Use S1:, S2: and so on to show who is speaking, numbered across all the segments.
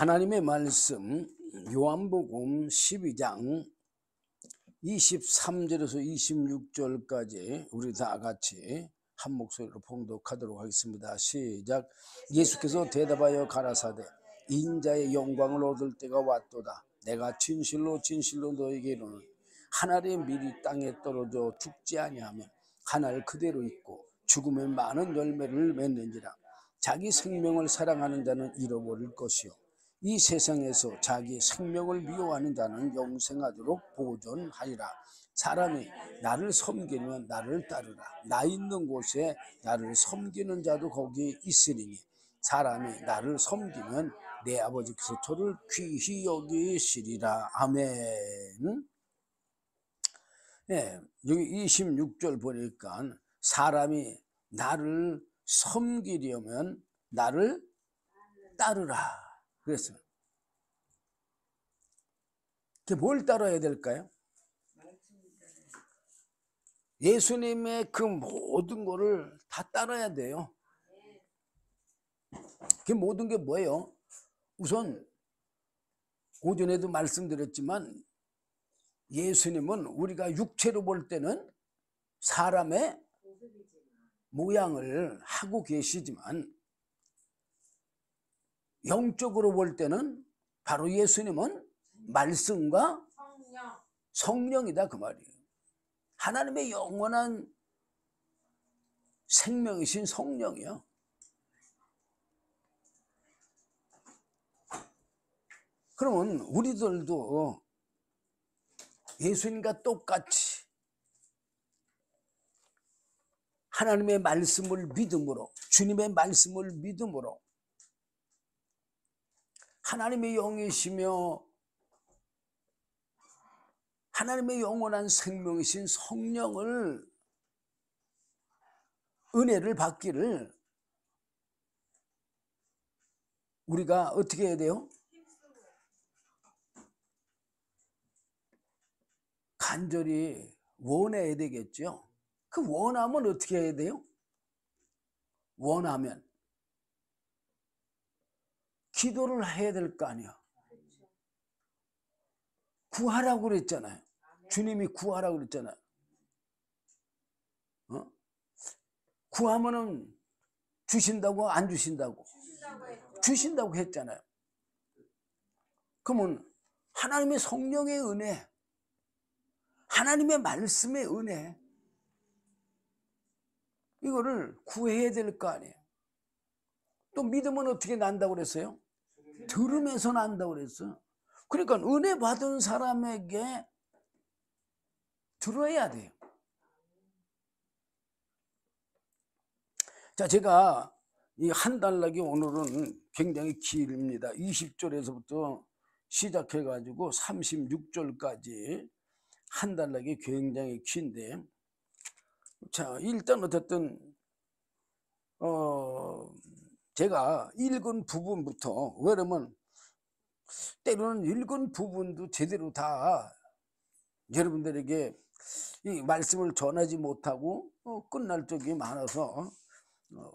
S1: 하나님의 말씀 요한복음 12장 23절에서 26절까지 우리 다 같이 한 목소리로 봉독하도록 하겠습니다. 시작. 예수께서 대답하여 가라사대 인자의 영광을 얻을 때가 왔도다. 내가 진실로 진실로 너에게 이르노니 한 알의 밀이 땅에 떨어져 죽지 아니하면 한 알 그대로 있고 죽음의 많은 열매를 맺는지라. 자기 생명을 사랑하는 자는 잃어버릴 것이요 이 세상에서 자기 생명을 미워하는 자는 영생하도록 보존하리라. 사람이 나를 섬기면 나를 따르라. 나 있는 곳에 나를 섬기는 자도 거기 있으리니 사람이 나를 섬기면 내 아버지께서 저를 귀히 여기시리라. 아멘. 네, 여기 26절 보니까 사람이 나를 섬기려면 나를 따르라 그랬어요. 뭘 따라야 될까요? 예수님의 그 모든 거를 다 따라야 돼요. 그 모든 게 뭐예요? 우선 오전에도 말씀드렸지만 예수님은 우리가 육체로 볼 때는 사람의 모양을 하고 계시지만 영적으로 볼 때는 바로 예수님은 말씀과 성령이다 그 말이에요. 하나님의 영원한 생명이신 성령이요. 그러면 우리들도 예수님과 똑같이 하나님의 말씀을 믿음으로, 주님의 말씀을 믿음으로 하나님의 영이시며 하나님의 영원한 생명이신 성령을 은혜를 받기를 우리가 어떻게 해야 돼요? 간절히 원해야 되겠죠. 그 원하면 어떻게 해야 돼요? 원하면 기도를 해야 될 거 아니야. 구하라고 그랬잖아요. 주님이 구하라고 그랬잖아요. 구하면은 주신다고 안 주신다고? 주신다고 했잖아요. 그러면 하나님의 성령의 은혜, 하나님의 말씀의 은혜, 이거를 구해야 될 거 아니에요. 또 믿음은 어떻게 난다고 그랬어요? 들으면서 난다고 그랬어요. 그러니까 은혜 받은 사람에게 들어야 돼요. 자, 제가 이 한 단락이 오늘은 굉장히 길입니다. 20절에서부터 시작해가지고 36절까지 한 단락이 굉장히 긴데, 자, 일단 어쨌든 제가 읽은 부분부터, 왜냐면 때로는 읽은 부분도 제대로 다 여러분들에게 이 말씀을 전하지 못하고 끝날 적이 많아서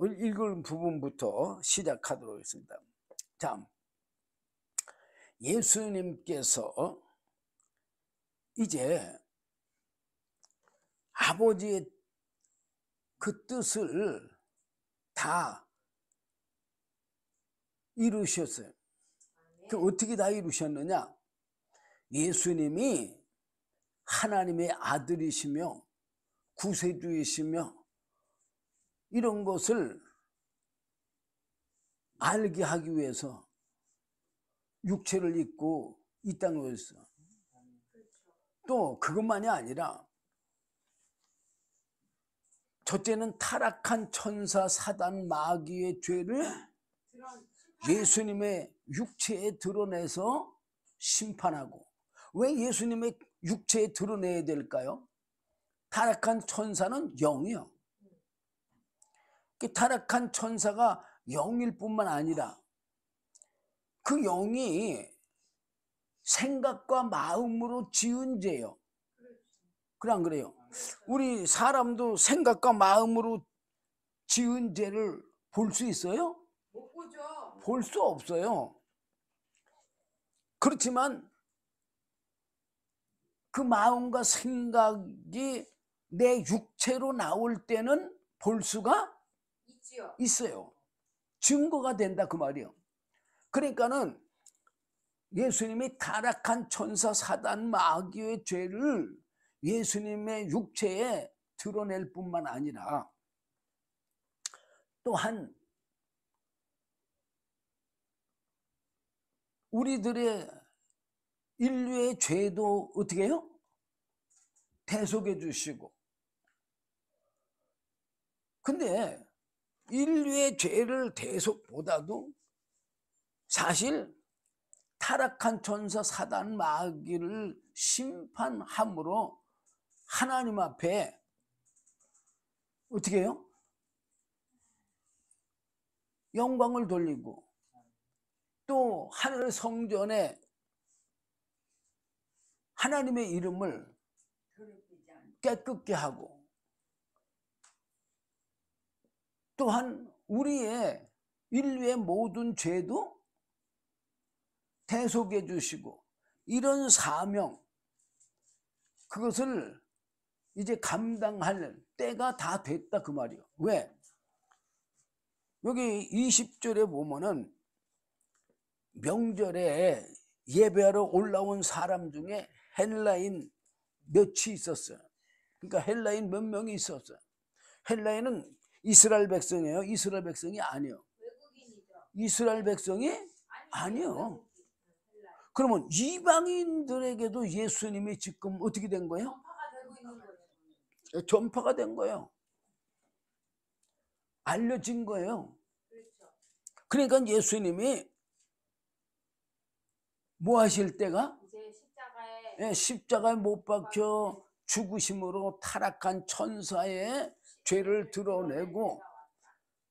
S1: 읽은 부분부터 시작하도록 하겠습니다. 자, 예수님께서 이제 아버지의 그 뜻을 다 이루셨어요. 그 어떻게 다 이루셨느냐? 예수님이 하나님의 아들이시며 구세주이시며 이런 것을 알게 하기 위해서 육체를 입고 이 땅에 오셨어. 또 그것만이 아니라 첫째는 타락한 천사 사단 마귀의 죄를 예수님의 육체에 드러내서 심판하고. 왜 예수님의 육체에 드러내야 될까요? 타락한 천사는 영이요. 그 타락한 천사가 영일 뿐만 아니라 그 영이 생각과 마음으로 지은 죄요. 그래 안 그래요? 우리 사람도 생각과 마음으로 지은 죄를 볼 수 있어요?
S2: 못 보죠.
S1: 볼 수 없어요. 그렇지만 그 마음과 생각이 내 육체로 나올 때는 볼 수가 있어요. 증거가 된다 그 말이에요. 그러니까는 예수님이 타락한 천사 사단 마귀의 죄를 예수님의 육체에 드러낼 뿐만 아니라 또한 우리들의 인류의 죄도 어떻게 해요? 대속해 주시고. 근데 인류의 죄를 대속보다도 사실 타락한 천사 사단 마귀를 심판함으로 하나님 앞에 어떻게 해요? 영광을 돌리고 또 하늘 성전에 하나님의 이름을 깨끗게 하고 또한 우리의 인류의 모든 죄도 대속해 주시고 이런 사명 그것을 이제 감당할 때가 다 됐다 그 말이에요. 왜? 여기 20절에 보면은 명절에 예배하러 올라온 사람 중에 헬라인 몇이 있었어요. 그러니까 헬라인 몇 명이 있었어요. 헬라인은 이스라엘 백성이에요. 이스라엘 백성이 아니에요. 이스라엘 백성이 아니에요. 그러면 이방인들에게도 예수님이 지금 어떻게 된 거예요? 전파가 된 거예요. 알려진 거예요. 그러니까 예수님이 뭐 하실 때가? 십자가에 못 박혀 죽으심으로 타락한 천사의 죄를 드러내고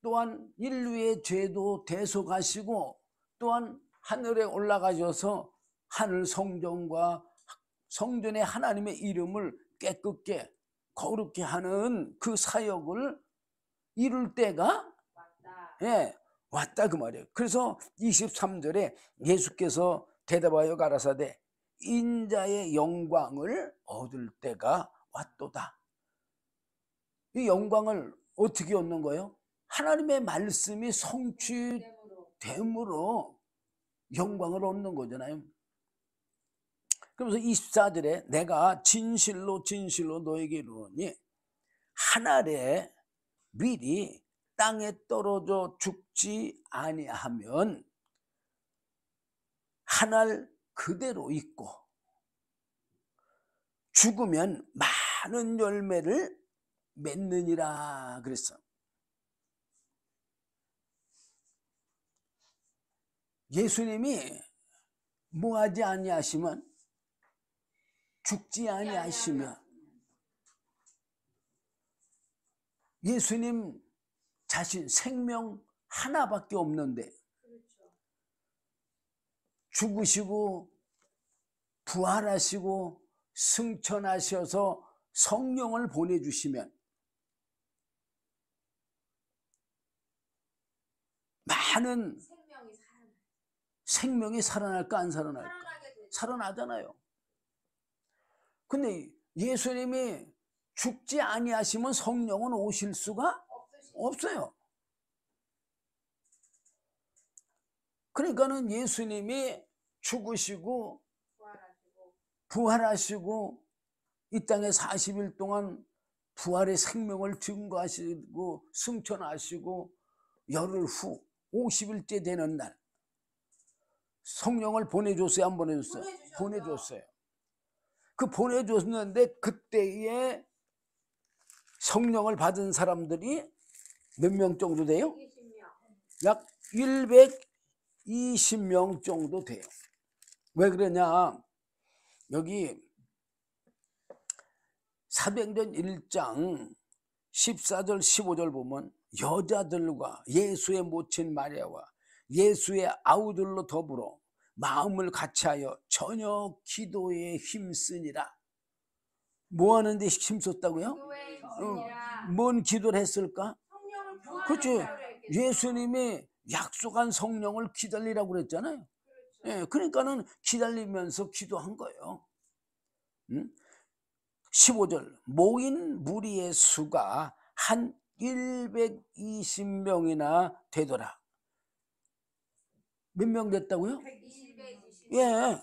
S1: 또한 인류의 죄도 대속하시고 또한 하늘에 올라가셔서 하늘 성전과 성전에 하나님의 이름을 깨끗게 거룩게 하는 그 사역을 이룰 때가 왔다 그 말이에요. 그래서 23절에 예수께서 대답하여 가라사대 인자의 영광을 얻을 때가 왔도다. 이 영광을 어떻게 얻는 거예요? 하나님의 말씀이 성취됨으로 영광을 얻는 거잖아요. 그러면서 24절에 내가 진실로 진실로 너에게 이르노니 한 알에 밀이 땅에 떨어져 죽지 아니하면 한 알 그대로 있고 죽으면 많은 열매를 맺느니라 그랬어. 예수님이 뭐하지 아니하시면 죽지 아니하시면 예수님 자신 생명 하나밖에 없는데 죽으시고 부활하시고 승천하셔서 성령을 보내주시면 많은 생명이 살아날까 안 살아날까? 살아나잖아요. 근데 예수님이 죽지 아니하시면 성령은 오실 수가 없어요. 그러니까는 예수님이 죽으시고 부활하시고 이 땅에 40일 동안 부활의 생명을 증거하시고 승천하시고 열흘 후 50일째 되는 날 성령을 보내줬어요? 안 보내줬어요? 보내줬어요. 그 보내줬는데 그때에 성령을 받은 사람들이 몇 명 정도 돼요? 약 120명 정도 돼요. 왜 그러냐? 여기 사도행전 1장 14절 15절 보면 여자들과 예수의 모친 마리아와 예수의 아우들로 더불어 마음을 같이하여 저녁 기도에 힘쓰니라. 뭐 하는데 힘썼다고요? 뭔 기도를 했을까? 그렇죠. 예수님이 약속한 성령을 기다리라고 그랬잖아요. 예, 그러니까는 기다리면서 기도한 거예요. 15절 모인 무리의 수가 한 120명이나 되더라. 몇 명 됐다고요?
S2: 120.
S1: 예,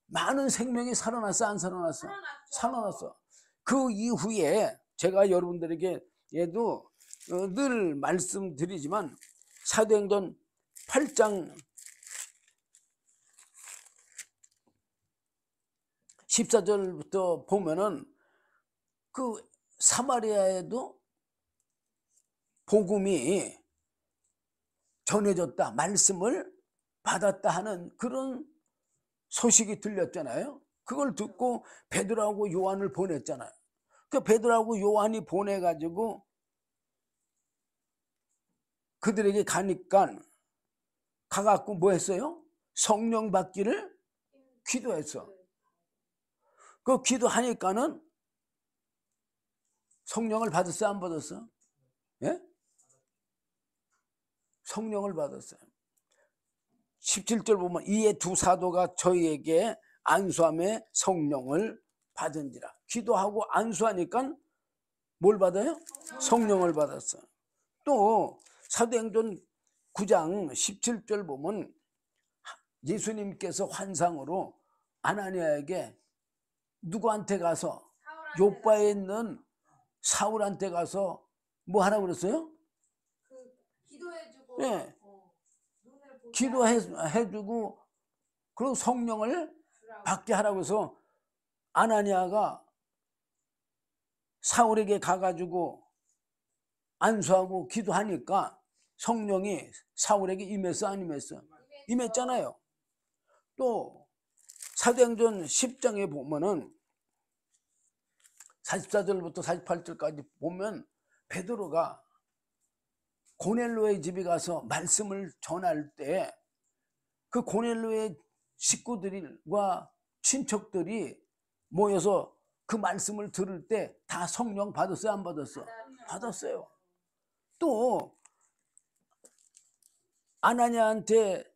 S1: 많은 생명이 살아났어, 안 살아났어? 살아났어. 그 이후에 제가 여러분들에게 얘도 늘 말씀드리지만 사도행전 8장 14절부터 보면은 그 사마리아에도 복음이 전해졌다, 말씀을 받았다 하는 그런 소식이 들렸잖아요. 그걸 듣고 베드로하고 요한을 보냈잖아요. 그 베드로하고 요한이 보내가지고 그들에게 가니까 가갖고 뭐 했어요? 성령 받기를 기도했어. 그 기도하니까는 성령을 받았어요, 안 받았어? 예? 성령을 받았어요. 17절 보면 이에 두 사도가 저희에게 안수함에 성령을 받은지라. 기도하고 안수하니까 뭘 받아요? 성령을 받았어요. 또 사도행전 9장 17절 보면 예수님께서 환상으로 아나니아에게 누구한테 가서 요바에 있는 사울한테 가서 뭐 하라고 그랬어요?
S2: 기도해주고.
S1: 예. 기도해주고 그리고 성령을 받게 하라고 해서 아나니아가 사울에게 가가지고 안수하고 기도하니까 성령이 사울에게 임했어, 안 임했어? 임했잖아요. 또 사도행전 10장에 보면은 44절부터 48절까지 보면 베드로가 고넬로의 집에 가서 말씀을 전할 때 그 고넬로의 식구들과 친척들이 모여서 그 말씀을 들을 때 다 성령 받았어요, 안 받았어? 받았어요. 또 아나니아한테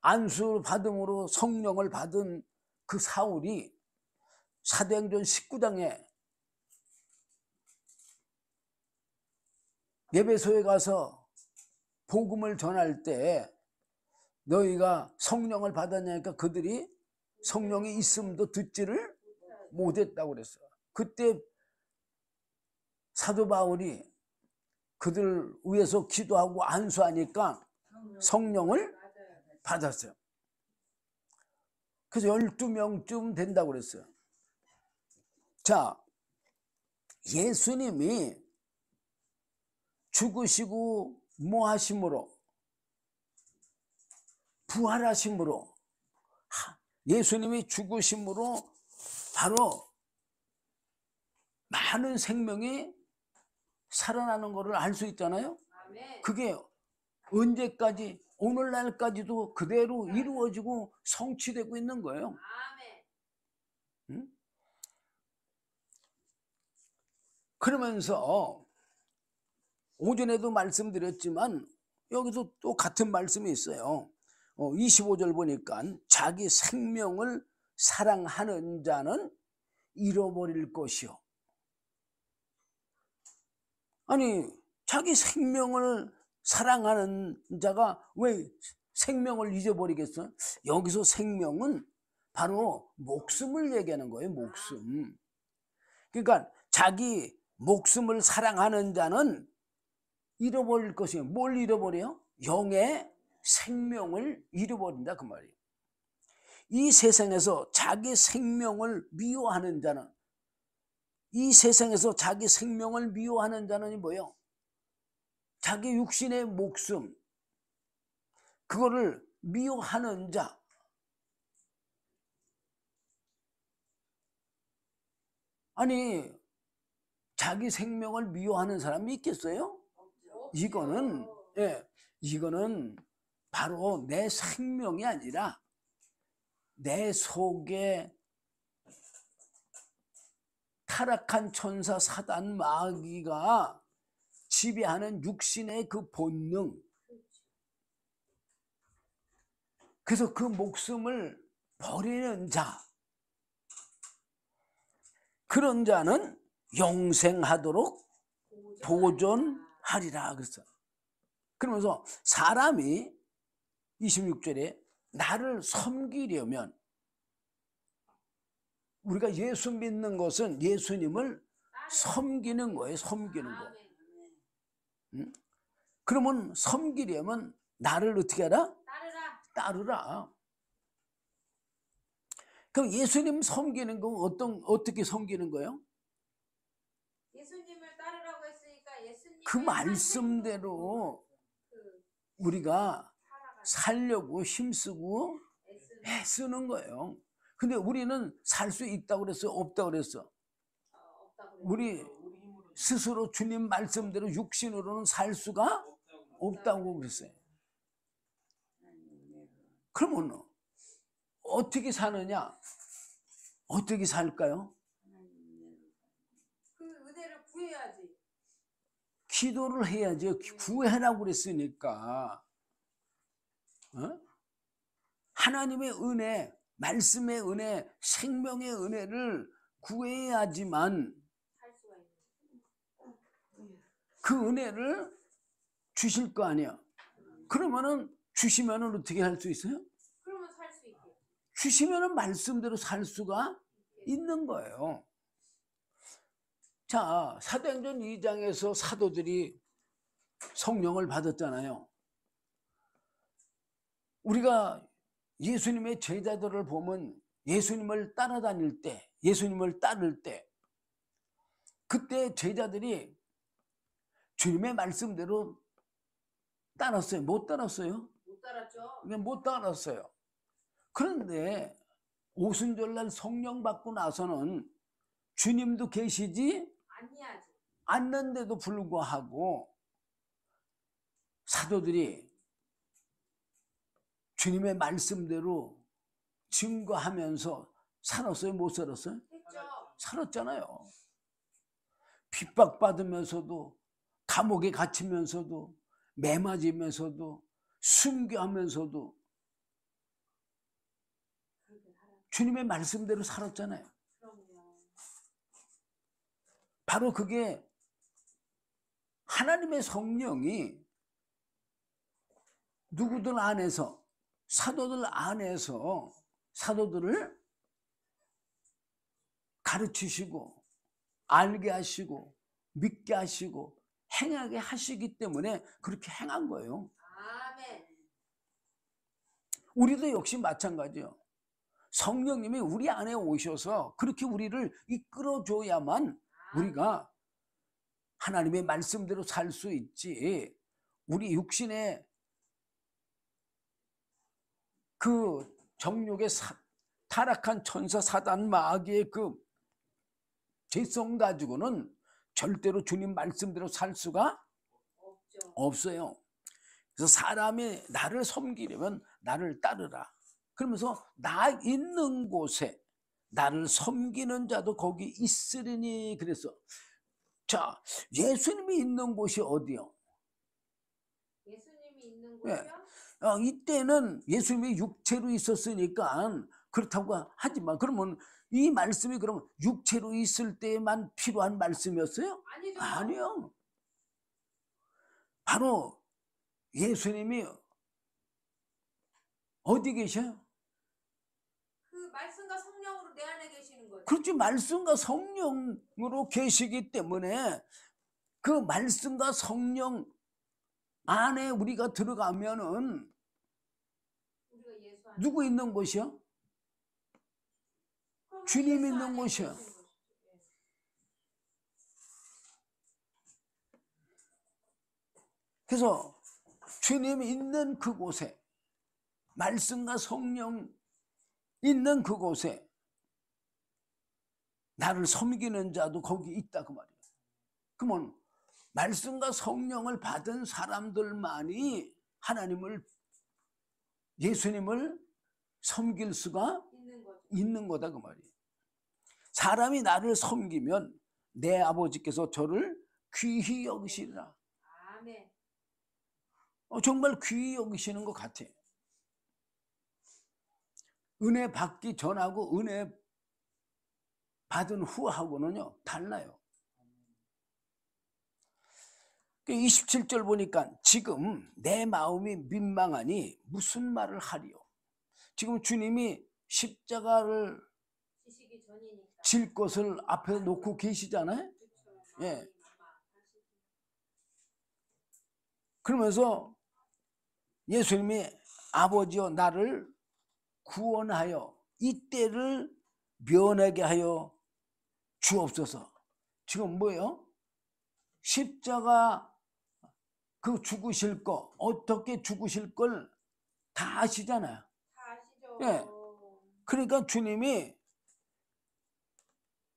S1: 안수 받음으로 성령을 받은 그 사울이 사도행전 19장에 예배소에 가서 복음을 전할 때 너희가 성령을 받았냐니까 그들이 성령이 있음도 듣지를 못했다고 그랬어요. 그때 사도 바울이 그들 위해서 기도하고 안수하니까 성령을 받았어요. 그래서 12명쯤 된다고 그랬어요. 자, 예수님이 죽으시고 뭐 하심으로 부활하심으로 예수님이 죽으심으로 바로 많은 생명이 살아나는 것을 알 수 있잖아요. 그게 언제까지 오늘날까지도 그대로 이루어지고 성취되고 있는 거예요. 응? 그러면서 오전에도 말씀드렸지만 여기서 또 같은 말씀이 있어요. 25절 보니까 자기 생명을 사랑하는 자는 잃어버릴 것이요. 아니 자기 생명을 사랑하는 자가 왜 생명을 잊어버리겠어? 여기서 생명은 바로 목숨을 얘기하는 거예요. 목숨. 그러니까 자기 목숨을 사랑하는 자는 잃어버릴 것이에요. 뭘 잃어버려요? 영의 생명을 잃어버린다 그 말이에요. 이 세상에서 자기 생명을 미워하는 자는 이 세상에서 자기 생명을 미워하는 자는 뭐예요? 자기 육신의 목숨 그거를 미워하는 자. 아니 자기 생명을 미워하는 사람이 있겠어요? 이거는 이거는 바로 내 생명이 아니라 내 속에 타락한 천사 사단 마귀가 지배하는 육신의 그 본능 그래서 그 목숨을 버리는 자, 그런 자는 영생하도록 보존하리라 그랬어. 그러면서 사람이 26절에 나를 섬기려면, 우리가 예수 믿는 것은 예수님을 섬기는 거예요. 섬기는 거. 응? 그러면 섬기려면 나를 어떻게 하라? 따르라. 그럼 예수님 섬기는 건 어떻게 섬기는 거예요?
S2: 예수님을 따르라고 했으니까 예수님의
S1: 그 말씀대로 우리가 살려고 힘쓰고 애쓰는 거예요. 근데 우리는 살 수 있다고 그랬어요? 없다고 그랬어? 우리 스스로 주님 말씀대로 육신으로는 살 수가 없다고 그랬어요. 그러면 어떻게 사느냐? 어떻게 살까요?
S2: 그 은혜를 구해야지.
S1: 기도를 해야지. 구해라고 그랬으니까. 어? 하나님의 은혜, 말씀의 은혜, 생명의 은혜를 구해야지만 그 은혜를 주실 거 아니야. 그러면은 주시면은 어떻게 할 수 있어요?
S2: 그러면 살 수 있게.
S1: 주시면은 말씀대로 살 수가 있는 거예요. 자, 사도행전 2장에서 사도들이 성령을 받았잖아요. 우리가 예수님의 제자들을 보면 예수님을 따라다닐 때, 예수님을 따를 때, 그때 제자들이 주님의 말씀대로 따랐어요? 못 따랐어요?
S2: 못 따랐죠.
S1: 못 따랐어요. 그런데 오순절날 성령 받고 나서는 주님도 계시지 않는데도 불구하고 사도들이 주님의 말씀대로 증거하면서 살았어요? 못 살았어요?
S2: 했죠.
S1: 살았잖아요. 핍박받으면서도, 감옥에 갇히면서도, 매 맞으면서도, 순교하면서도 주님의 말씀대로 살았잖아요. 바로 그게 하나님의 성령이 누구들 안에서, 사도들 안에서 사도들을 가르치시고 알게 하시고 믿게 하시고 행하게 하시기 때문에 그렇게 행한 거예요.
S2: 아멘.
S1: 우리도 역시 마찬가지예요. 성령님이 우리 안에 오셔서 그렇게 우리를 이끌어줘야만 우리가 하나님의 말씀대로 살 수 있지. 우리 육신의 그 정욕의 타락한 천사 사단 마귀의 그 죄성 가지고는 절대로 주님 말씀대로 살 수가 없어요. 그래서 사람이 나를 섬기려면 나를 따르라. 그러면서 나 있는 곳에 나를 섬기는 자도 거기 있으리니 그랬어. 자, 예수님이 있는 곳이 어디요?
S2: 예수님이 있는 곳이요?
S1: 이때는 예수님이 육체로 있었으니까 그렇다고 하지만 그러면 이 말씀이 그러면 육체로 있을 때만 필요한 말씀이었어요?
S2: 아니죠.
S1: 아니요. 바로 예수님이 어디 계셔요?
S2: 그 말씀과 성령으로 내 안에 계시는 거죠.
S1: 그렇지, 말씀과 성령으로 계시기 때문에 그 말씀과 성령 안에 우리가 들어가면은 누구 있는 곳이요? 주님 있는 곳이요. 그래서 주님 있는 그곳에, 말씀과 성령 있는 그곳에 나를 섬기는 자도 거기 있다 그 말이에요. 그러면 말씀과 성령을 받은 사람들만이 하나님을, 예수님을 섬길 수가 있는 거다 그 말이에요. 사람이 나를 섬기면 내 아버지께서 저를 귀히 여기시리라.
S2: 아멘.
S1: 정말 귀히 여기시는 것 같아요. 은혜 받기 전하고 은혜 받은 후하고는요 달라요. 27절 보니까 지금 내 마음이 민망하니 무슨 말을 하리요. 지금 주님이 십자가를
S2: 지시기 전이니까.
S1: 질 것을 앞에 놓고 계시잖아요.
S2: 그쵸.
S1: 예. 그러면서 예수님이 아버지여 나를 구원하여 이 때를 면하게 하여 주옵소서. 지금 뭐예요? 십자가 그 죽으실 거 어떻게 죽으실 걸 다 아시잖아요.
S2: 다 아시죠?
S1: 예. 그러니까 주님이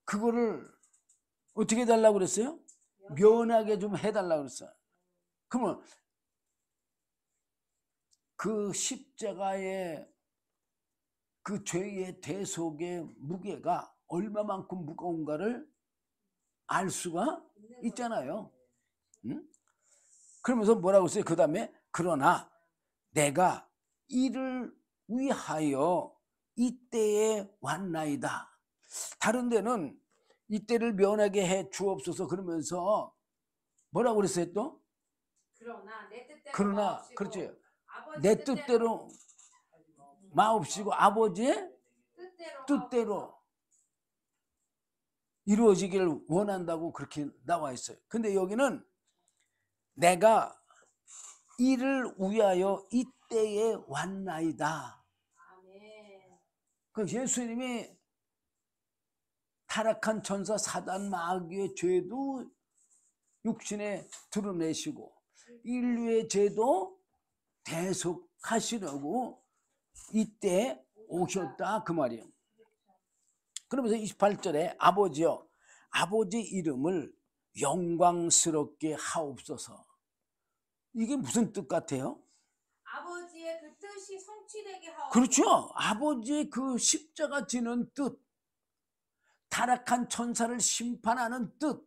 S1: 그거를 어떻게 해달라고 그랬어요? 면하게 좀 해달라고 그랬어요. 그러면 그 십자가의 그 죄의 대속의 무게가 얼마만큼 무거운가를 알 수가 있잖아요. 응? 그러면서 뭐라고 했어요? 그 다음에 그러나 내가 이를 위하여 이때에 왔나이다. 다른 데는 이때를 면하게 해 주옵소서 그러면서 뭐라고 그랬어요 또?
S2: 그러나 내 뜻대로
S1: 그러나
S2: 마옵시고
S1: 그렇지.
S2: 아버지
S1: 내 뜻대로 마옵시고 아버지의 뜻대로 이루어지기를 원한다고 그렇게 나와 있어요. 근데 여기는 내가 이를 위하여 이때에 왔나이다.
S2: 아멘.
S1: 그 예수님이 타락한 천사 사단 마귀의 죄도 육신에 드러내시고 인류의 죄도 대속하시려고 이때 오셨다 그 말이에요. 그러면서 28절에 아버지여 아버지 이름을 영광스럽게 하옵소서. 이게 무슨 뜻 같아요?
S2: 아버지의 그 뜻이 성취되게 하옵소서.
S1: 그렇죠. 아버지의 그 십자가 지는 뜻, 타락한 천사를 심판하는 뜻,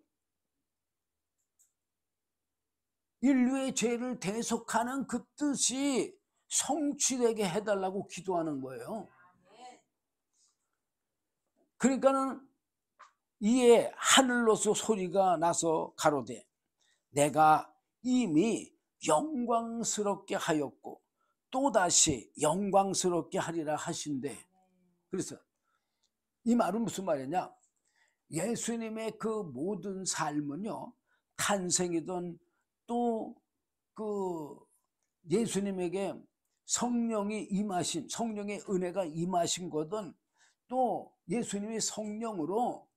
S1: 인류의 죄를 대속하는 그 뜻이 성취되게 해달라고 기도하는 거예요.
S2: 아멘.
S1: 그러니까는 이에 하늘로서 소리가 나서 가로되 내가 이미 영광스럽게 하였고 또다시 영광스럽게 하리라 하신대. 그래서 이 말은 무슨 말이냐? 예수님의 그 모든 삶은요 탄생이든 또 그 예수님에게 성령이 임하신 성령의 은혜가 임하신 거든 또 예수님이 성령으로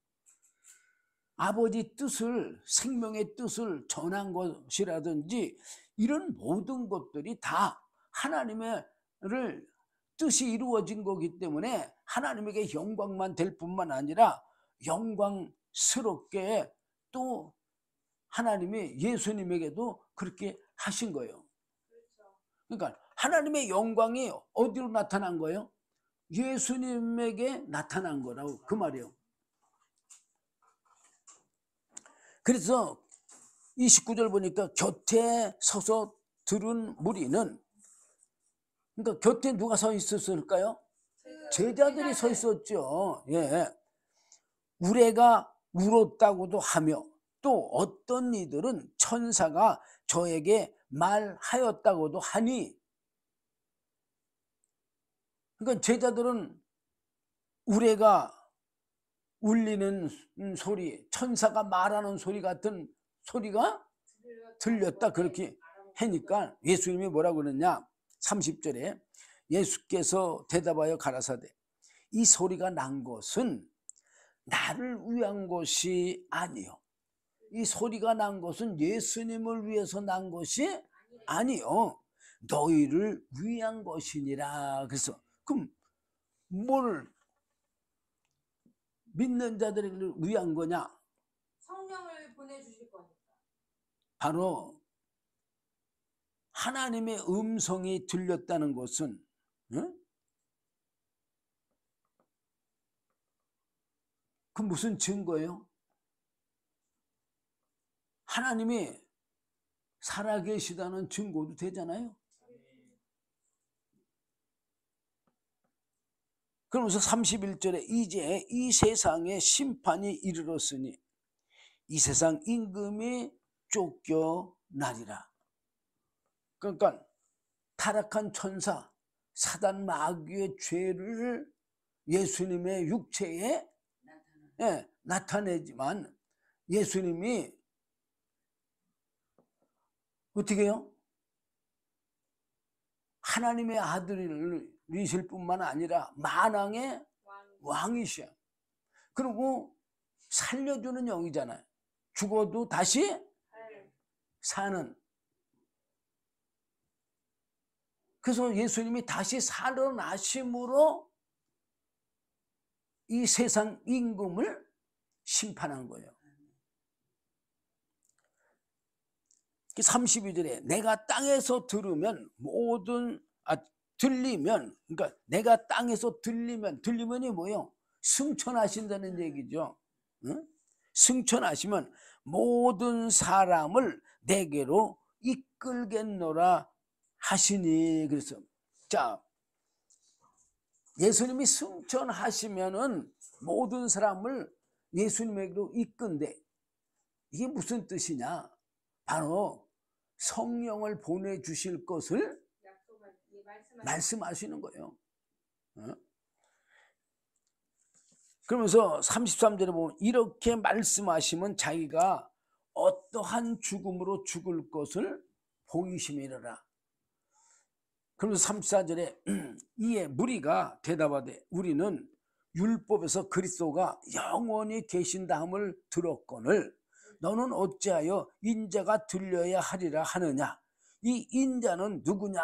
S1: 아버지 뜻을 생명의 뜻을 전한 것이라든지 이런 모든 것들이 다 하나님의 뜻이 이루어진 거기 때문에 하나님에게 영광만 될 뿐만 아니라 영광스럽게 또 하나님이 예수님에게도 그렇게 하신 거예요. 그러니까 하나님의 영광이 어디로 나타난 거예요? 예수님에게 나타난 거라고 그 말이에요. 그래서 29절 보니까 곁에 서서 들은 무리는 그러니까 곁에 누가 서 있었을까요? 제자들이 서 있었죠. 예. 우레가 울었다고도 하며 또 어떤 이들은 천사가 저에게 말하였다고도 하니 그러니까 제자들은 우레가 울리는 소리, 천사가 말하는 소리 같은 소리가 들렸다 그렇게 하니까 예수님이 뭐라고 그러냐 30절에 예수께서 대답하여 가라사대 이 소리가 난 것은 나를 위한 것이 아니요 이 소리가 난 것은 예수님을 위해서 난 것이 아니요 너희를 위한 것이니라. 그래서 그럼 뭘 믿는 자들을 위한 거냐?
S2: 성령을 보내주실 거니까.
S1: 바로 하나님의 음성이 들렸다는 것은 그 무슨 증거예요? 하나님이 살아계시다는 증거도 되잖아요. 그러면서 31절에 이제 이 세상에 심판이 이르렀으니 이 세상 임금이 쫓겨나리라. 그러니까 타락한 천사 사단 마귀의 죄를 예수님의 육체에 나타내지만 예수님이 어떻게 해요? 하나님의 아들이실 뿐만 아니라 만왕의 왕이셔. 그리고 살려주는 영이잖아요. 죽어도 다시 사는. 그래서 예수님이 다시 살아나심으로 이 세상 임금을 심판한 거예요. 32절에 내가 땅에서 들으면 들리면, 그러니까 내가 땅에서 들리면이 뭐예요? 승천하신다는 얘기죠. 응? 승천하시면 모든 사람을 내게로 이끌겠노라 하시니. 그래서 자, 예수님이 승천하시면은 모든 사람을 예수님에게로 이끈데 이게 무슨 뜻이냐? 바로 성령을 보내주실 것을 말씀하시는 거예요. 그러면서 33절에 보면 이렇게 말씀하시면 자기가 어떠한 죽음으로 죽을 것을 보이심이라. 그러면서 34절에 이에 무리가 대답하되 우리는 율법에서 그리스도가 영원히 계신다함을 들었거늘 너는 어찌하여 인자가 들려야 하리라 하느냐? 이 인자는 누구냐?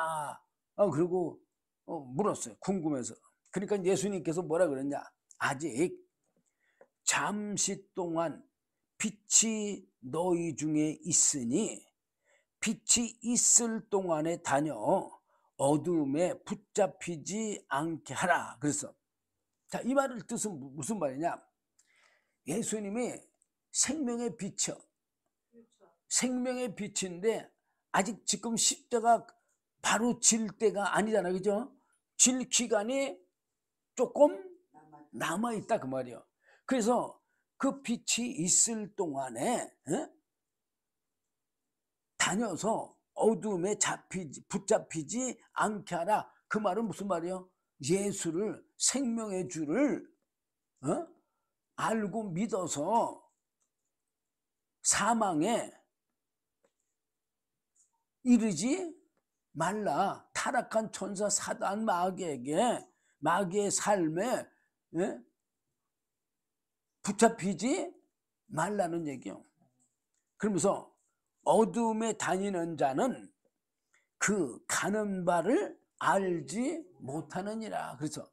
S1: 그리고 물었어요. 궁금해서. 그러니까 예수님께서 뭐라 그랬냐? 아직 잠시 동안 빛이 너희 중에 있으니 빛이 있을 동안에 다녀 어둠에 붙잡히지 않게 하라. 그래서 자, 이 말의 뜻은 무슨 말이냐? 예수님이 생명의 빛이요. 생명의 빛인데 아직 지금 십자가 바로 질 때가 아니잖아요. 그죠? 질 기간이 조금 남아있다 그 말이에요. 그래서 그 빛이 있을 동안에 다녀서 어둠에 붙잡히지 않게 하라. 그 말은 무슨 말이에요? 예수를 생명의 주를 알고 믿어서 사망에 이르지 말라. 타락한 천사 사단 마귀의 삶에 붙잡히지 말라는 얘기요. 그러면서 어둠에 다니는 자는 그 가는 바를 알지 못하느니라. 그래서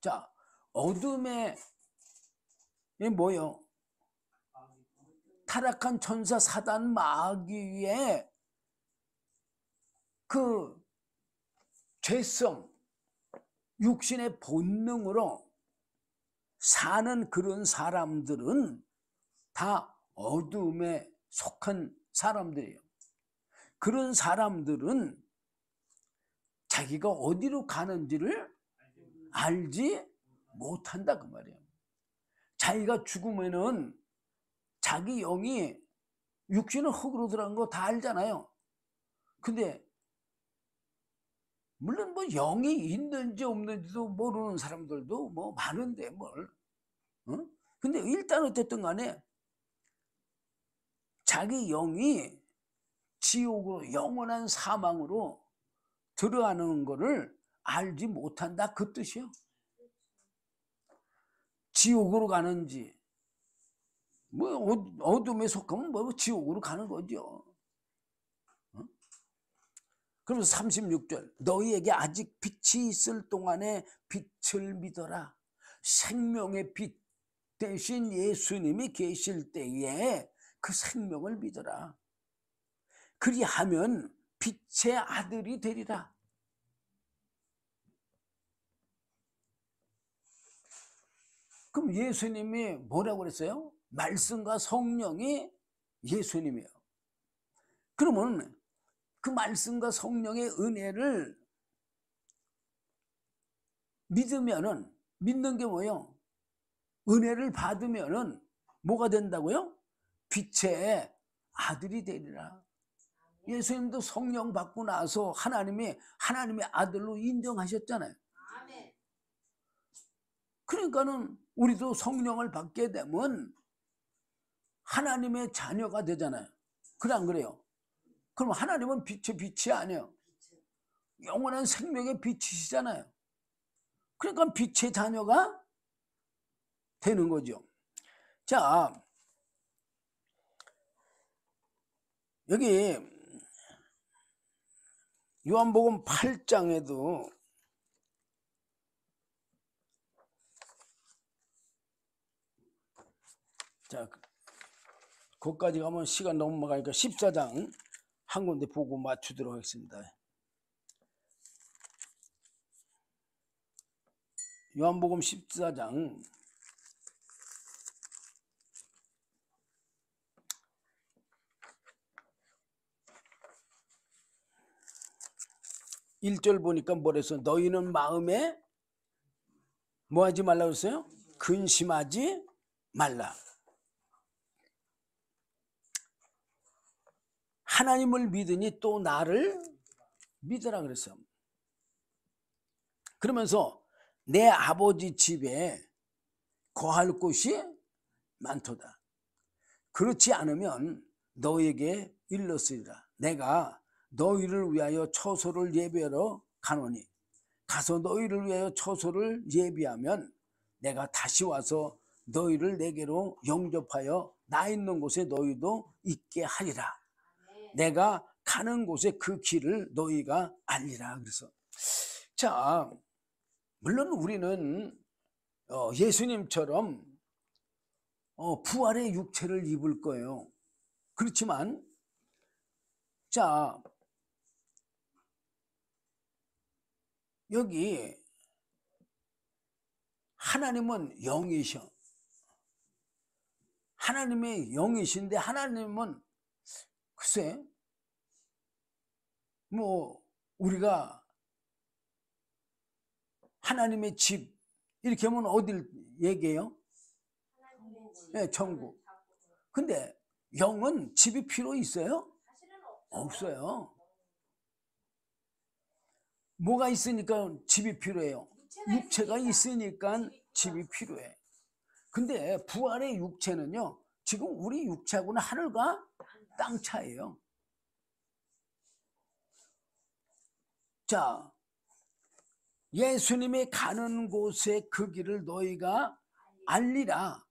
S1: 자, 어둠에 뭐요? 타락한 천사 사단 마귀의 그 죄성, 육신의 본능으로 사는 그런 사람들은 다 어둠에 속한 사람들이에요. 그런 사람들은 자기가 어디로 가는지를 알지 못한다 그 말이에요. 자기가 죽으면은 자기 영이 육신은 흙으로 들어간 거 다 알잖아요. 근데 물론 뭐 영이 있는지 없는지도 모르는 사람들도 뭐 많은데 뭘. 근데 일단 어쨌든 간에 자기 영이 지옥으로 영원한 사망으로 들어가는 거를 알지 못한다 그 뜻이요. 지옥으로 가는지 뭐 어둠에 속하면 뭐 지옥으로 가는 거죠. 그러면서 36절 너희에게 아직 빛이 있을 동안에 빛을 믿어라. 생명의 빛 대신 예수님이 계실 때에 그 생명을 믿어라. 그리하면 빛의 아들이 되리라. 그럼 예수님이 뭐라고 그랬어요? 말씀과 성령이 예수님이에요. 그러면 그 말씀과 성령의 은혜를 믿으면은 믿는 게 뭐예요? 은혜를 받으면은 뭐가 된다고요? 빛의 아들이 되리라. 예수님도 성령 받고 나서 하나님의 아들로 인정하셨잖아요.
S2: 아멘.
S1: 그러니까는 우리도 성령을 받게 되면 하나님의 자녀가 되잖아요. 그래 안 그래요? 그럼 하나님은 빛의 빛이 아니에요. 영원한 생명의 빛이시잖아요. 그러니까 빛의 자녀가 되는 거죠. 자, 여기 요한복음 8장에도 자, 거기까지 가면 시간 넘어가니까 14장 한 군데 보고 맞추도록 하겠습니다. 요한복음 14장 1절 보니까 뭐랬어? 너희는 마음에 뭐 하지 말라고 했어요? 근심하지 말라. 하나님을 믿으니 또 나를 믿으라 그랬어요. 그러면서 내 아버지 집에 거할 곳이 많도다. 그렇지 않으면 너에게 일렀으리라. 내가 너희를 위하여 처소를 예비하러 가노니 가서 너희를 위하여 처소를 예비하면 내가 다시 와서 너희를 내게로 영접하여 나 있는 곳에 너희도 있게 하리라. 내가 가는 곳에 그 길을 너희가 알리라. 그래서 자, 물론 우리는 예수님처럼 부활의 육체를 입을 거예요. 그렇지만 자, 여기 하나님은 영이셔. 하나님의 영이신데 하나님은 글쎄 뭐 우리가 하나님의 집 이렇게 하면 어딜 얘기해요? 네, 천국. 근데 영은 집이 필요 있어요? 없어요. 뭐가 있으니까 집이 필요해요? 육체가 있으니까 집이 필요해. 근데 부활의 육체는요, 지금 우리 육체하고는 하늘과 땅 차이예요. 자, 예수님이 가는 곳에 그 길을 너희가 알리라.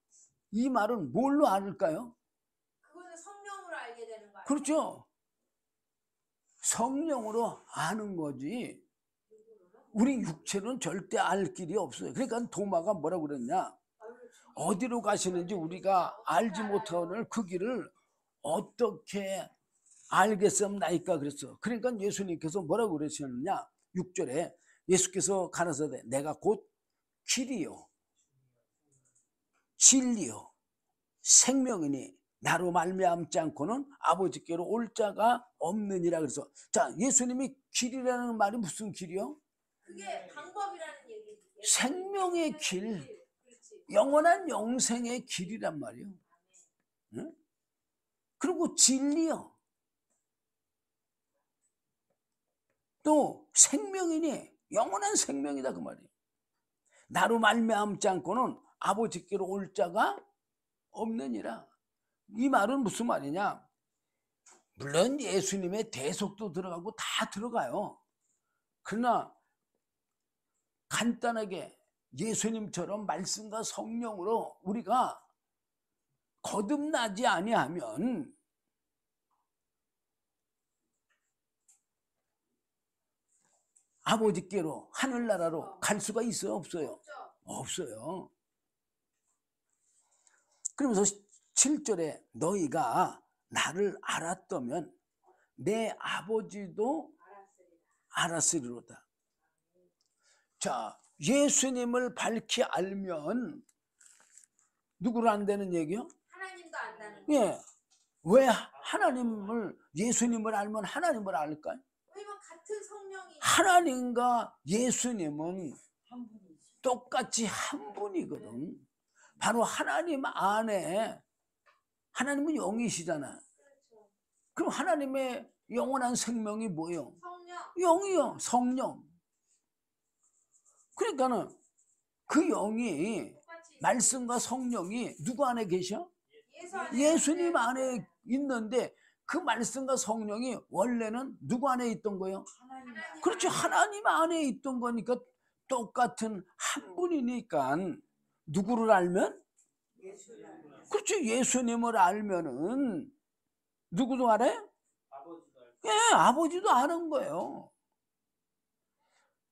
S1: 이 말은 뭘로 알을까요?
S2: 그거는 성령으로 알게 되는 거예요.
S1: 그렇죠. 성령으로 아는 거지. 우리 육체는 절대 알 길이 없어요. 그러니까 도마가 뭐라고 그랬냐? 어디로 가시는지 우리가 알지 못하는 그 길을 어떻게 알겠습니까? 그랬어. 그러니까 예수님께서 뭐라고 그러셨느냐? 6절에 예수께서 가라사대 내가 곧 길이요 진리요 생명이니 나로 말미암지 않고는 아버지께로 올 자가 없느니라. 그래서 자, 예수님이 길이라는 말이 무슨 길이요?
S2: 그게 방법이라는 얘기지.
S1: 생명의 길, 영원한 영생의 길이란 말이요. 응? 그리고 진리요. 또 생명이니 영원한 생명이다 그 말이에요. 나로 말미암지 않고는 아버지께로 올 자가 없느니라. 이 말은 무슨 말이냐? 물론 예수님의 대속도 들어가고 다 들어가요. 그러나 간단하게 예수님처럼 말씀과 성령으로 우리가 거듭나지 아니하면 아버지께로 하늘나라로 갈 수가 있어요? 없어요? 없어요. 그러면서 7절에 너희가 나를 알았다면 내 아버지도 알았으리로다. 자, 예수님을 밝히 알면 누구를 안다는 얘기요?
S2: 하나님도 안다는
S1: 예. 왜 하나님을 예수님을 알면 하나님을 알까요?
S2: 왜냐면 같은 성령이
S1: 하나님과 예수님은 똑같이 한 분이거든. 바로 하나님 안에, 하나님은 영이시잖아.
S2: 그렇죠.
S1: 그럼 하나님의 영원한 생명이 뭐예요?
S2: 성령.
S1: 영이요, 성령. 그러니까는 그 영이,
S2: 똑같이
S1: 말씀과 성령이 누구 안에 계셔?
S2: 예수 안에
S1: 예수님
S2: 있는데
S1: 안에 있는데 그 말씀과 성령이 원래는 누구 안에 있던 거예요?
S2: 하나님
S1: 그렇죠.
S2: 안에
S1: 하나님 안에 있던 거니까 똑같은 한 분이니까 누구를 알면?
S2: 예수를 알고
S1: 그렇죠. 예수님을 알면은 누구도 알아요? 예, 아버지도 아는 거예요.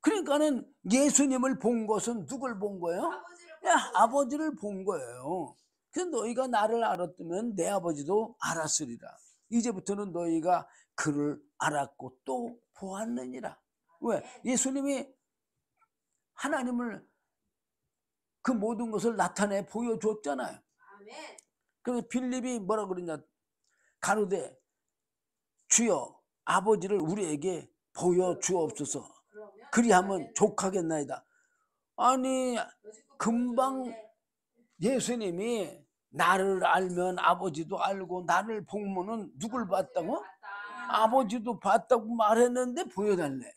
S1: 그러니까는 예수님을 본 것은 누굴 본 거예요?
S2: 아버지를
S1: 예, 아버지를 본 거예요. 그래서 너희가 나를 알았으면 내 아버지도 알았으리라. 이제부터는 너희가 그를 알았고 또 보았느니라. 왜? 예수님이 하나님을 그 모든 것을 나타내 보여줬잖아요.
S2: 아멘.
S1: 그래서 빌립이 뭐라 그러냐, 가로되 주여 아버지를 우리에게 보여주옵소서.
S2: 그러면
S1: 그리하면 족하겠나이다. 아니
S2: 여지껏
S1: 금방
S2: 보여줬는데
S1: 예수님이 나를 알면 아버지도 알고 나를 보면은 누굴 봤다고?
S2: 봤다.
S1: 아버지도 봤다고 말했는데 보여달래.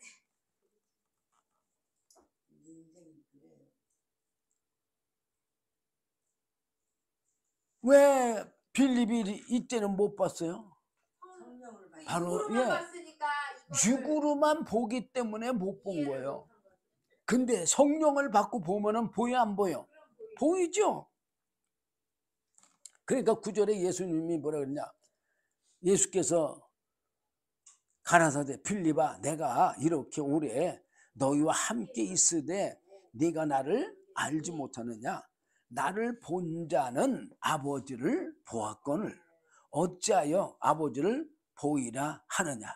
S1: 왜 빌립이 이때는 못 봤어요?
S2: 성령을 봐요.
S1: 바로,
S2: 육으로만
S1: 예.
S2: 봤으니까 이거를
S1: 육으로만 보기 때문에 못 본
S2: 이해를
S1: 거예요.
S2: 못한 거죠.
S1: 근데 성령을 받고 보면은 보여 안 보여?
S2: 그럼 보이죠.
S1: 보이죠? 그러니까 9절에 예수님이 뭐라 그러냐, 예수께서 가라사대 빌립아 내가 이렇게 오래 너희와 함께 있으되 네가 나를 알지 못하느냐. 나를 본 자는 아버지를 보았거늘 어찌하여 아버지를 보이라 하느냐.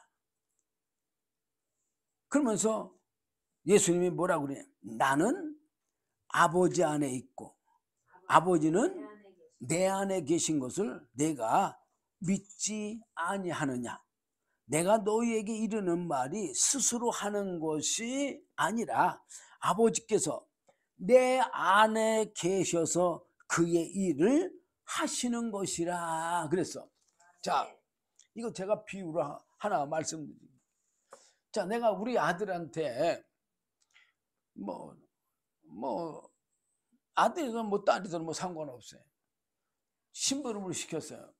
S1: 그러면서 예수님이 뭐라고 그래? 나는 아버지 안에 있고 아버지는 내 안에 계신 것을 내가 믿지 아니하느냐. 내가 너희에게 이르는 말이 스스로 하는 것이 아니라 아버지께서 내 안에 계셔서 그의 일을 하시는 것이라 그랬어. 자, 이거 제가 비유로 하나 말씀드릴게요. 자, 내가 우리 아들한테 아들이든 뭐 딸이든 뭐 상관없어요. 심부름을 시켰어요.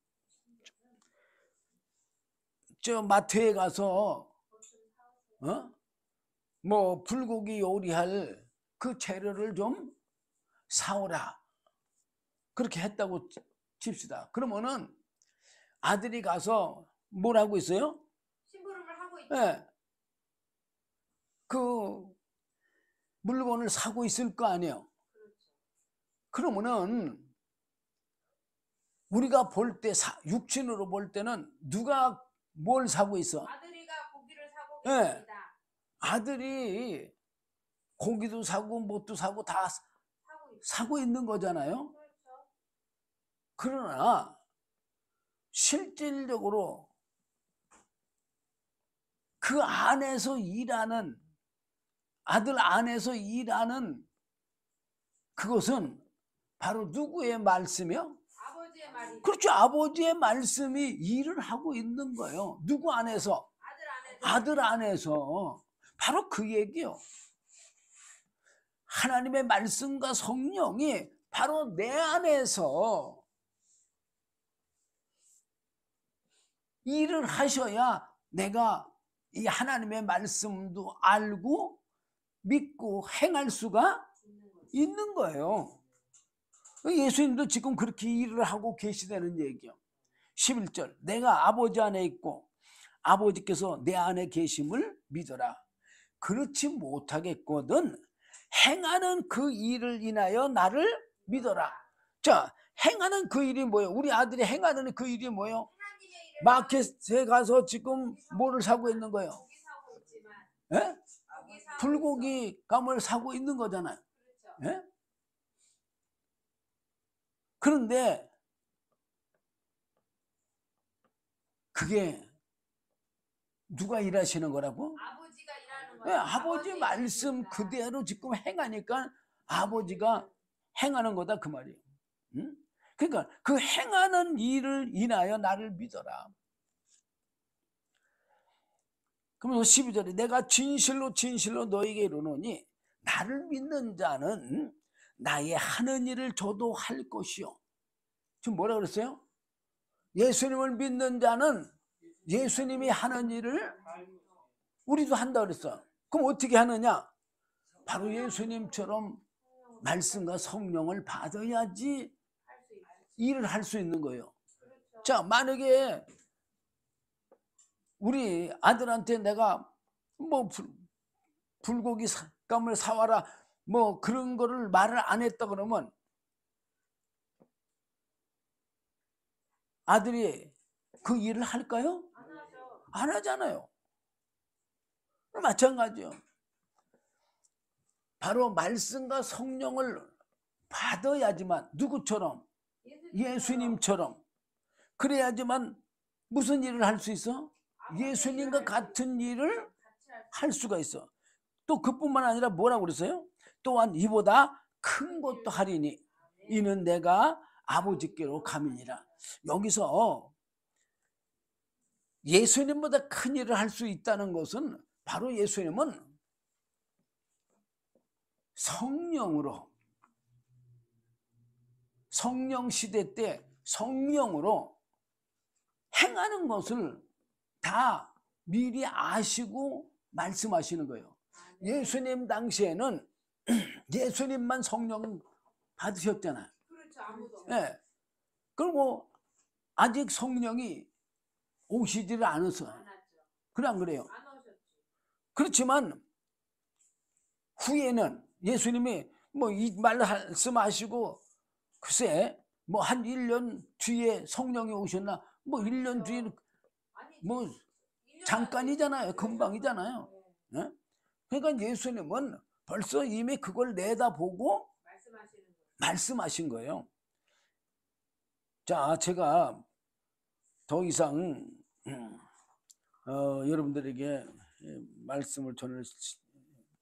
S1: 저 마트에 가서 뭐 불고기 요리할 그 재료를 좀 사오라. 그렇게 했다고 칩시다. 그러면은 아들이 가서 뭘 하고 있어요?
S2: 심부름을 하고 있죠.
S1: 예. 그 물건을 사고 있을 거 아니에요.
S2: 그렇죠.
S1: 그러면은 우리가 볼 때 육신으로 볼 때는 누가 뭘 사고 있어?
S2: 아들이가 고기를 사고
S1: 예.
S2: 계십니다.
S1: 아들이 고기도 사고 뭣도 사고 다
S2: 사고 있죠.
S1: 사고 있는 거잖아요.
S2: 그렇죠.
S1: 그러나 실질적으로 그 안에서 일하는, 아들 안에서 일하는 그것은 바로 누구의 말씀이요?
S2: 아버지의 말이
S1: 그렇죠. 아버지의 말씀이 일을 하고 있는 거예요. 누구 안에서?
S2: 아들 안에서
S1: 아들 안에서. 바로 그 얘기요. 하나님의 말씀과 성령이 바로 내 안에서 일을 하셔야 내가 이 하나님의 말씀도 알고 믿고 행할 수가 있는 거예요. 예수님도 지금 그렇게 일을 하고 계시다는 얘기요. 11절 내가 아버지 안에 있고 아버지께서 내 안에 계심을 믿어라. 그렇지 못하겠거든 행하는 그 일을 인하여 나를 믿어라. 자, 행하는 그 일이 뭐예요? 우리 아들이 행하는 그 일이 뭐예요?
S2: 하나님의 일을
S1: 마켓에 가서 지금 뭐를 사고 있는 거예요?
S2: 고기 사고 있지만
S1: 예?
S2: 고기 사고
S1: 불고기 감을 사고 있는 거잖아요.
S2: 있어. 그렇죠.
S1: 예? 그런데 그게 누가 일하시는 거라고?
S2: 아버지가 일하는
S1: 예,
S2: 거예요.
S1: 아버지
S2: 아버지의
S1: 말씀
S2: 일입니다.
S1: 그대로 지금 행하니까 아버지가 행하는 거다 그 말이에요. 응? 그러니까 그 행하는 일을 인하여 나를 믿어라. 그러면서 12절에 내가 진실로 진실로 너에게 이르노니 나를 믿는 자는 나의 하는 일을 저도 할 것이요. 지금 뭐라 그랬어요? 예수님을 믿는 자는 예수님이 하는 일을 우리도 한다 그랬어. 그럼 어떻게 하느냐? 바로 예수님처럼 말씀과 성령을 받아야지 일을 할 수 있는 거예요. 자, 만약에 우리 아들한테 내가 뭐 불고기 삭감을 사와라 뭐 그런 거를 말을 안 했다 그러면 아들이 그 일을 할까요? 안 하잖아요. 마찬가지요. 바로 말씀과 성령을 받아야지만 누구처럼? 예수님처럼. 그래야지만 무슨 일을 할 수 있어? 예수님과 같은 일을 할 수가 있어. 또 그뿐만 아니라 뭐라고 그랬어요? 또한 이보다 큰 것도 하리니 이는 내가 아버지께로 감이니라. 여기서 예수님보다 큰 일을 할 수 있다는 것은 바로 예수님은 성령으로 성령 시대 때 성령으로 행하는 것을 다 미리 아시고 말씀하시는 거예요. 예수님 당시에는 예수님만 성령 받으셨잖아요.
S2: 그렇죠. 아무도.
S1: 예. 그리고 아직 성령이 오시지를 않았어. 그래 안 그래요?
S2: 안 오셨지.
S1: 그렇지만 후에는 예수님이 뭐 이 말씀하시고 글쎄 뭐 한 1년 뒤에 성령이 오셨나 뭐 1년 뒤에 뭐 잠깐이잖아요. 금방이잖아요. 예? 그러니까 예수님은 벌써 이미 그걸 내다보고 말씀하신 거예요. 자, 제가 더 이상 여러분들에게 말씀을 전할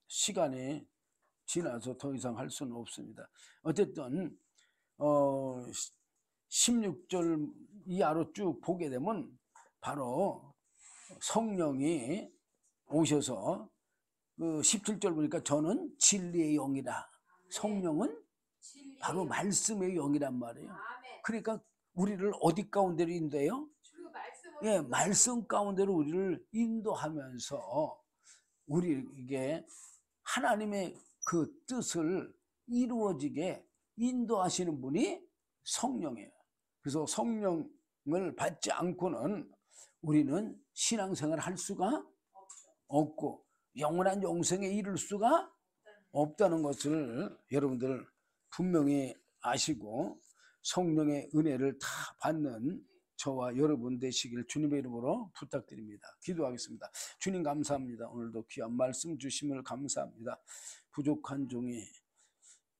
S1: 시간이 지나서 더 이상 할 수는 없습니다. 어쨌든 16절 이하로 쭉 보게 되면 바로 성령이 오셔서 그 17절 보니까 저는 진리의 영이라. 성령은 바로 말씀의 영이란 말이에요. 그러니까 우리를 어디 가운데로 인도해요? 예, 말씀 가운데로 우리를 인도하면서 우리에게 하나님의 그 뜻을 이루어지게 인도하시는 분이 성령이에요. 그래서 성령을 받지 않고는 우리는 신앙생활을 할 수가 없고 영원한 영생에 이를 수가 없다는 것을 여러분들 분명히 아시고 성령의 은혜를 다 받는 저와 여러분 되시길 주님의 이름으로 부탁드립니다. 기도하겠습니다. 주님 감사합니다. 오늘도 귀한 말씀 주심을 감사합니다. 부족한 종이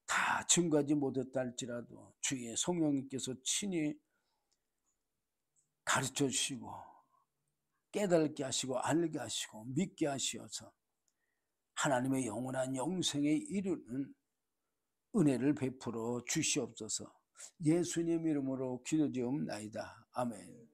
S1: 다 증거하지 못했다 할지라도 주의 성령님께서 친히 가르쳐 주시고 깨닫게 하시고 알게 하시고 믿게 하시어서 하나님의 영원한 영생에 이르는 은혜를 베풀어 주시옵소서. 예수님 이름으로 기도드리옵나이다. 아멘.